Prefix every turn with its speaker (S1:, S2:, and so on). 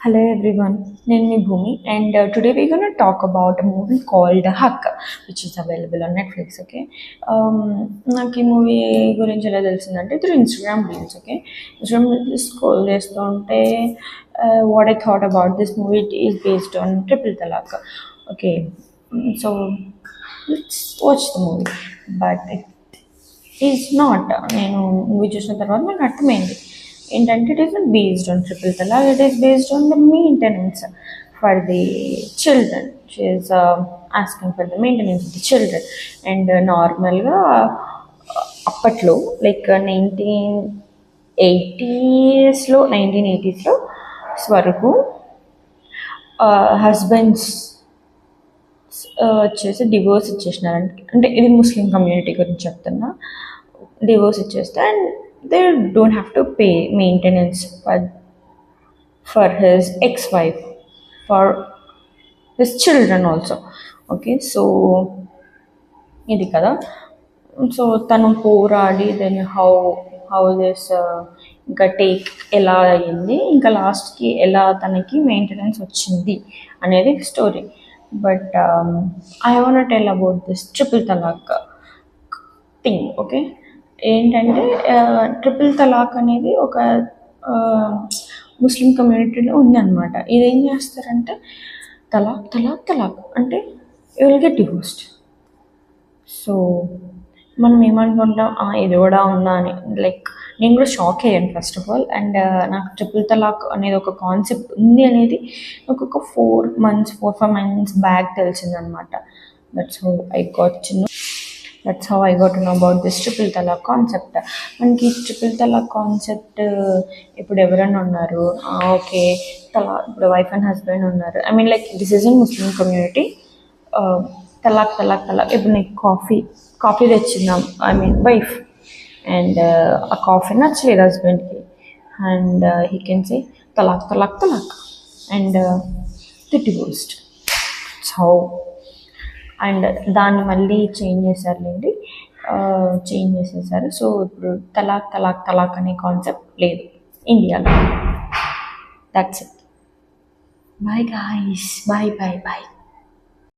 S1: Hello everyone, name me Bhumi, and today we're gonna talk about a movie called Haq, which is available on Netflix. Okay, నాకు ఈ movie గురించి ఎలా తెలిసిందంటే through Instagram reels. Okay, Instagram reels scroll చేస్తుంటే what I thought about this movie is based on triple talaq. Okay, so let's watch the movie, but it is not. నేను movie చూసిన తర్వాత నాకు అర్థమైంది ఏంటంటే it is not based on triple talaq, it is based on the maintenance for the children. She is asking for the maintenance of the children. And నార్మల్గా అప్పట్లో like 1980s వరకు husbands వచ్చేసి డివోర్స్ ఇచ్చేసినారంటే, అంటే ఇది ముస్లిం కమ్యూనిటీ గురించి చెప్తున్నా. Divorce ఇచ్చేస్తే and they don't have to pay maintenance for his ex wife, for his children also. Okay, so ఇది కదా. సో తను పోరాడి దెన్ హౌ దిస్ ఇంకా టేక్ ఎలా అయ్యింది, ఇంకా లాస్ట్కి ఎలా తనకి మెయింటెనెన్స్ వచ్చింది అనేది story. But I want tell about this triple talaq thing. Okay, ఏంటంటే ట్రిపుల్ తలాక్ అనేది ఒక ముస్లిం కమ్యూనిటీలో ఉందన్నమాట. ఇదేం చేస్తారంటే తలాక్ తలాక్ తలాక్ అంటే you will get divorced. So మనం ఏమనుకుంటాం, ఇది కూడా ఉందా అని. లైక్ నేను కూడా షాక్ అయ్యాను ఫస్ట్ ఆఫ్ ఆల్. అండ్ నాకు ట్రిపుల్ తలాక్ అనేది ఒక కాన్సెప్ట్ ఉంది అనేది నాకు ఒక 4-5 months బ్యాక్ తెలిసిందనమాట. That's how I got to know about this triple talaq concept. మనకి ట్రిపుల్ తలాక్ కాన్సెప్ట్ ఇప్పుడు ఎవరైనా ఉన్నారు, ఓకే ఇప్పుడు వైఫ్ అండ్ హస్బెండ్ ఉన్నారు. I mean like this is in Muslim community. Talaq talaq talaq. ఇప్పుడు నీకు కాఫీ తెచ్చిందాం, ఐ మీన్ వైఫ్, అండ్ ఆ కాఫీ నచ్చలేదు హస్బెండ్కి, and he can say talaq talaq talaq and the divorced. So and దాన్ని మళ్ళీ చేంజ్ చేశారులేండి, చేంజ్ చేసేసారు. సో ఇప్పుడు తలాక్ తలాక్ తలాక్ అనే కాన్సెప్ట్ లేదు ఇండియాలో. That's it. Bye guys, bye bye bye.